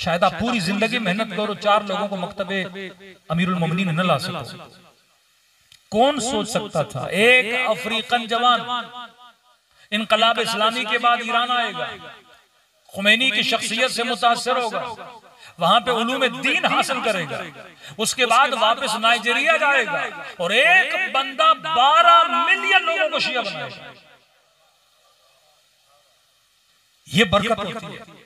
शायद आप पूरी जिंदगी मेहनत करो, 4 लोगों को मकतबे अमीरुल मोमिनीन न ला सको। कौन सोच सकता था एक अफ्रीकन जवान इनकलाब इस्लामी के बाद ईरान आएगा, खुमैनी की शख्सियत से मुतासर होगा, वहां पे उलूम दीन हासिल करेगा, उसके बाद वापस नाइजीरिया जाएगा और एक बंदा 12 मिलियन लोगों को शिया बनाएगा। ये बरकत होती है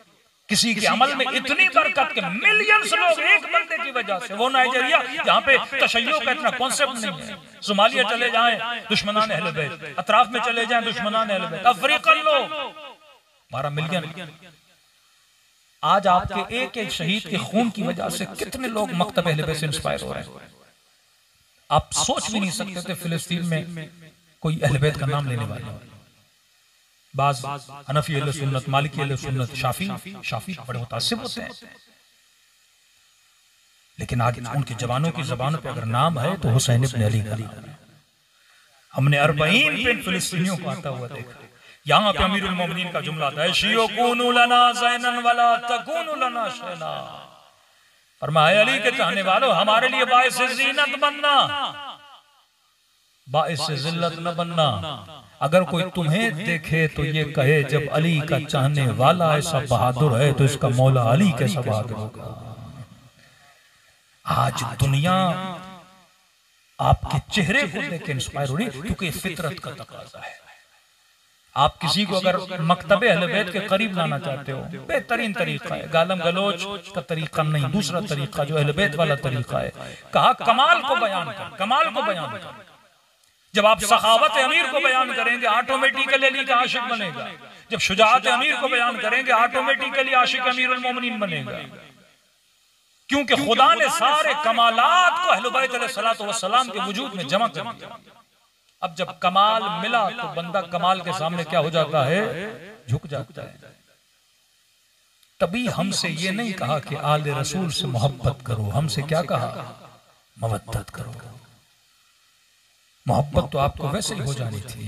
किसी के अमल में, इतनी बरकत के मिलियंस लोग एक बंदे की वजह से। वो नाइजीरिया जहां पे तशय्यो का इतना कॉन्सेप्ट नहीं है, सोमालिया चले जाएं दुश्मनान अहले बैत, अतराफ में चले जाएं दुश्मनान अहले बैत, अफ्रीकन लोग 12 मिलियन। आज आपके एक एक शहीद के खून की वजह से कितने लोग मकतब अहले बैत से इंस्पायर हो रहे हैं। आप सोच भी नहीं सकते थे फिलिस्तीन में कोई अहले बैत का नाम लेने वाला। बाज हनफी अहले सुन्नत, मालिकी अहले सुन्नत, शाफी बड़े मुतासिब होते हैं, लेकिन आगे उनके जवानों की जबानों पे अगर नाम है तो हुसैन इब्न अली का। हमने 40 पे फिलिस्तीनियों को आता हुआ देखा। यहाँ पे अमीरुल मोमिनीन का जुमला था, शियो कूनु लना ज़ैनन वला तकूनु लना शैना। फरमाया अली के चाहने वालों, हमारे लिए बाइस ज़ीनत बनना, बाइस ज़िल्लत न बनना। अगर कोई तुम्हें देखे तो ये कहे जब अली का चाहने वाला ऐसा बहादुर है तो इसका मौला अली कैसा बहादुर होगा। आज दुनिया आपके चेहरे को देख के इंस्पायर हो रही, क्योंकि फितरत का तकाजा है। आप किसी को अगर मकतबे अहले बैत के करीब लाना चाहते हो, बेहतरीन तरीका है, गालम गलोच का तरीका नहीं, दूसरा तरीका जो अहले बैत वाला तरीका है। कहा कमाल को बयान कर, कमाल को बयान कर। जब आप सखावत अमीर को बयान करेंगे ऑटोमेटिकली अली का आशिक बनेगा। जब शुजाअत अमीर को बयान करेंगे ऑटोमेटिकली आशिक अमीरुल मोमिनीन बनेगा। क्योंकि खुदा ने सारे कमालात को अहले बैत अलैहिस्सलातु वस्सलाम के वजूद में जमा कर दिया। अब जब कमाल मिला तो बंदा कमाल के सामने क्या हो जाता है, झुक जाता है। तभी हमसे ये नहीं कहा कि आले रसूल से मोहब्बत करो, हमसे क्या कहा, मवद्दत करो। मोहब्बत तो आपको वैसे ही हो जानी थी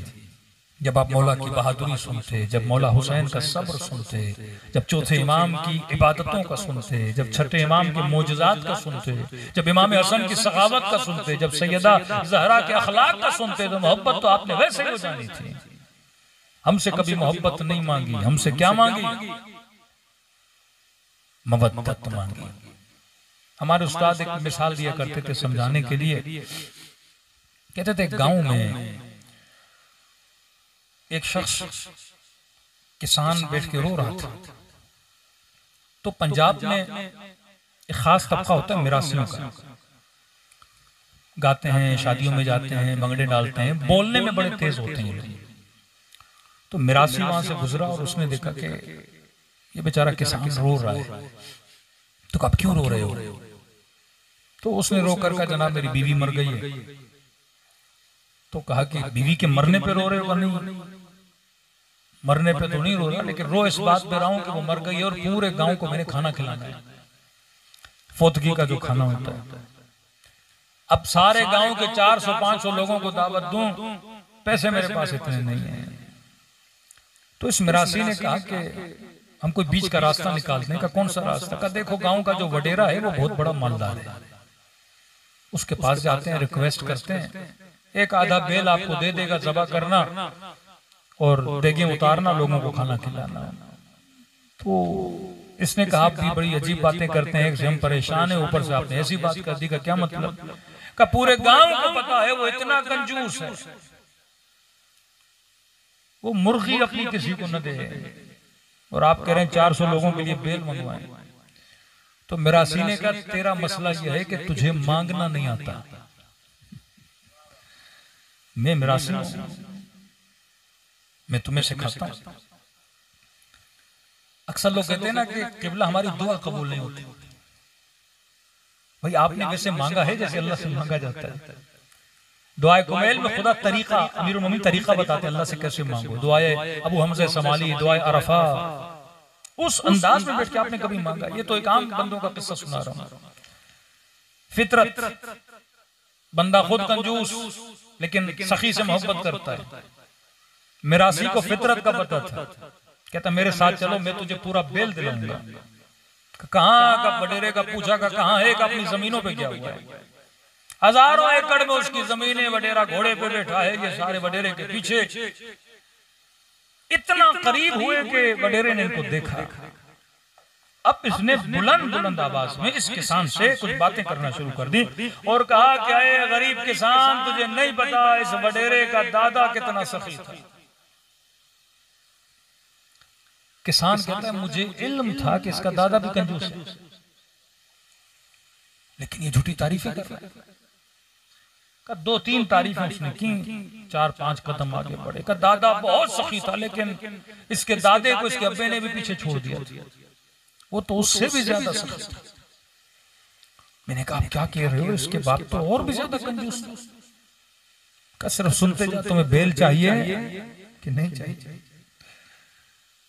जब आप मौला की बहादुरी सुनते, जब मौला हुसैन का सब्र सुनते, जब चौथे इमाम की इबादतों का सुनते, जब छठे इमाम के मोजज़ात का सुनते, जब इमाम हसन की सखावत का सुनते, जब सैयदा ज़हरा के अखलाक का सुनते, तो मोहब्बत तो आपने वैसे ही हो जानी थी। हमसे कभी मोहब्बत नहीं मांगी, हमसे क्या मांगी, मवद्दत मांगी। हमारे उस्ताद एक मिसाल दिया करते थे समझाने के लिए। कहते थे गांव में एक शख्स किसान बैठ के रो रहा था। तो पंजाब में एक खास तबका होता है मिरासियों का, गाते हैं, शादियों में जाते हैं, भंगड़े डालते हैं, बोलने में बड़े तेज होते हैं लोग। तो मिरासी वहां से गुजरा और उसने देखा कि ये बेचारा किसान रो रहा है। तो आप क्यों रो रहे हो? तो उसने रो कर कहा जनाब मेरी बीवी मर गई है। तो कहा कि बीवी के मरने पे रो रहे हो? नहीं, मरने पे तो नहीं रो रहा, लेकिन रो इस बात पे रहा हूं कि वो मर गई और पूरे गांव को मैंने खाना खिलाना है, फोतगी का जो खाना होता है। अब सारे गांव के 400-500 लोगों को दावत दूं, पैसे मेरे पास इतने नहीं है। तो इस मिरासी ने कहा कि हम कोई बीच का रास्ता निकालने का। कौन सा रास्ता? का देखो गांव का जो वडेरा है वो बहुत बड़ा मालदार है, उसके पास जाते हैं, रिक्वेस्ट करते हैं, एक आधा बेल आपको दे देगा, ज़बा करना और देगे उतारना, लोगों को खाना खिलाना। तो इसने कहा आप भी बड़ी अजीब बातें करते हैं, एक से हम परेशान है, ऊपर से आपने ऐसी बात कर दी, का क्या मतलब? का पूरे गांव को पता है वो इतना कंजूस है, वो मुर्गी अपनी किसी को न दे, और आप कह रहे हैं 400 लोगों के लिए बेल मंगवाएं। तो मिरासी ने कहा तेरा मसला यह है कि तुझे मांगना नहीं आता। मैं मिरासी हूं, मैं तुम्हें सिखाता हूं। अक्सर लोग कहते हैं ना कि किबला हमारी दुआ कबूल नहीं होती। भाई आपने वैसे मांगा है जैसे अल्लाह से मांगा जाता है। दुआए कुमैल में खुदा तरीका, अमीरुल मोमिनीन तरीका बताते हैं अल्लाह से कैसे मांगो। दुआए अबू हमजा समाली, दुआए अरफा, उस अंदाज में बैठ के आपने कभी मांगा? ये तो एक आम बंदों का किस्सा सुना रहा हूं। फितरत, बंदा खुद कंजूस लेकिन सखी से मोहब्बत करता है। मिरासी को फितरत का पता था, कहता मेरे साथ चलो, मैं तुझे पूरा बेल दिलाऊंगा, कहाँ का वडेरे का पूछा का कहाँ है, अपनी जमीनों पे क्या हुआ है। हजारों एकड़ में उसकी जमीनें, वडेरा घोड़े पे बैठा है, ये सारे वडेरे के पीछे। इतना करीब हुए कि वडेरे ने इनको देखा। अब इसने बुलंद बुलंद आवाज में इस किसान से कुछ बातें करना शुरू कर दी और कहा, क्या है गरीब किसान, तुझे नहीं पता इस वडेरे का दादा कितना सखी था। किसान कहता है, मुझे इल्म था कि इसका दादा भी कंजूस है, लेकिन ये झूठी तारीफें कर रहा है। का 2-3 तारीफें उसने की, 4-5 कदम आगे बढ़े। का दादा बहुत सखी था, लेकिन इसके दादे को इसके अब्बे ने भी पीछे छोड़ दिया, वो तो उससे भी ज्यादा सखी था। मैंने कहा, आप क्या कह रहे हो, इसके बाप तो और भी ज्यादा कंजूस था। का सिर्फ सुनते जा, तुम्हें बेल चाहिए कि नहीं चाहिए।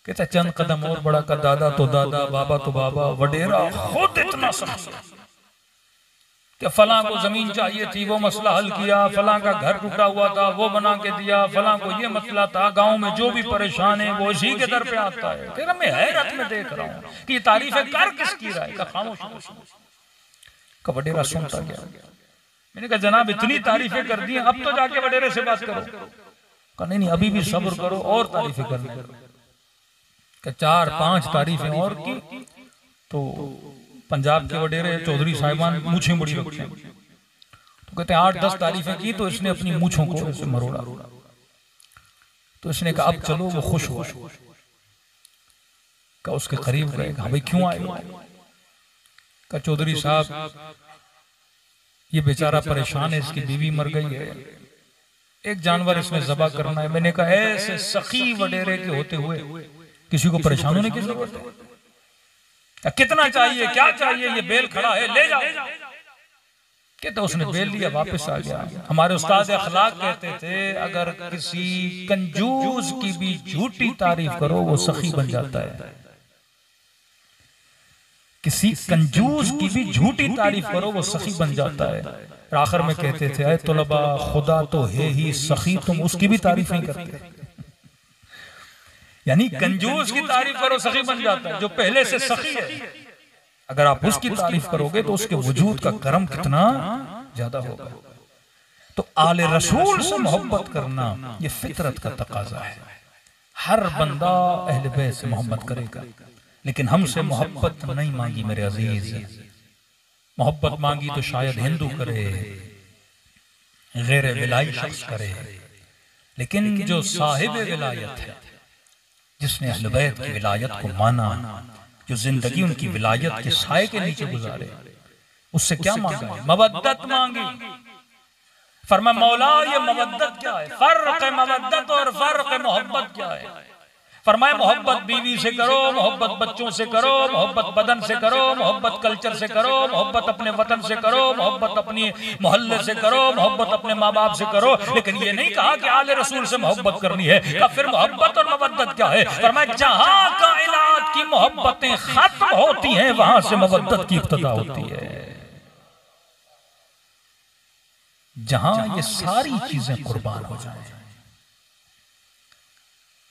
कहता चंद कदम और बड़ा, का दादा तो दादा, बाबा तो बाबा, वडेरा खुद इतना सखी कि फलां को जमीन चाहिए थी, वो मसला हल किया, फलां का घर टूटा हुआ था, वो बना के दिया, फलां को ये मसला था, गांव में जो भी परेशान है वो इसी के दर पे आता है। कह रहा, मैं हैरत में देख रहा हूँ कि ये तारीफें कर किसकी रहा है। का खामोश। का वडेरा सुनता गया। मैंने कहा, जनाब इतनी तारीफें कर दी, अब तो जाके वडेरे से बात करो। कहा, नहीं अभी भी सब्र करो और तारीफें करनी। 4-5 तारीफें और की तो पंजाब के वडेरे चौधरी साहिबान मूछें बड़ी रखते हैं, तो कहते हैं 8-10 तारीफें की तो इसने अपनी मूछों को ऐसे मरोड़ा। तो इसने कहा, अब चलो। वो खुश हुआ। का उसके करीब गए, कहा, भाई क्यों आए हो। का चौधरी साहब, ये बेचारा परेशान है, इसकी बीवी मर गई है, एक जानवर इसमें ज़बा करना है। मैंने कहा, ऐसे सखी वडेरे के होते हुए किसी को परेशान होने की जरूरत है। कितना चाहिए, क्या चाहिए, ये बेल खड़ा है, ले जाओ। कहते उसने बेल लिया, वापस आ गया। हमारे उस्ताद अखलाक कहते थे, अगर किसी कंजूस की भी झूठी तारीफ करो वो सखी बन जाता है। किसी कंजूस की भी झूठी तारीफ करो वो सखी बन जाता है। आखिर में कहते थे, ऐ तुलबा, खुदा तो है ही सखी, तुम उसकी भी तारीफ नहीं करते। यानी कंजूस की तारीफ करो सखी बन जाता है, जो पहले से सखी है। अगर आप उसकी तारीफ करोगे तो उसके वजूद का करम कितना ज्यादा होगा। तो आले रसूल से मोहब्बत करना ये फितरत का तकाजा है। हर बंदा अहले बैत से मोहब्बत करेगा, लेकिन हमसे मोहब्बत नहीं मांगी मेरे अजीज। मोहब्बत मांगी तो शायद हिंदू करे, गैर विलाई शख्स करे, लेकिन जो साहिब विलायत है, जिसने अहले बैत की विलायत को माना, जो जिंदगी उनकी विलायत के साए के नीचे गुजारे, उससे क्या मांगा? मवद्दत मांगी। फरमाया, मौला ये मवद्दत क्या है? फर्क मवद्दत और फर्क मोहब्बत क्या है? फरमाया, मोहब्बत बीवी से करो, मोहब्बत बच्चों से करो, मोहब्बत बदन से करो, मोहब्बत कल्चर से करो, मोहब्बत अपने वतन से करो, मोहब्बत अपनी मोहल्ले से करो, मोहब्बत अपने माँ बाप से करो। लेकिन ये नहीं कहा कि आले रसूल से मोहब्बत करनी है। का फिर मोहब्बत और मवद्दत क्या है? फरमाया, जहां कायनात की मोहब्बतें खत्म होती हैं वहां से मवद्दत की इब्तिदा होती है। जहां ये सारी चीजें कुर्बान हो जाएं।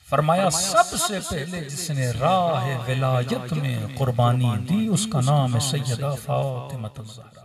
फरमाया, सबसे पहले जिसने राह विलायत में कुर्बानी दी उसका नाम है सैयदा फातिमा ज़हरा।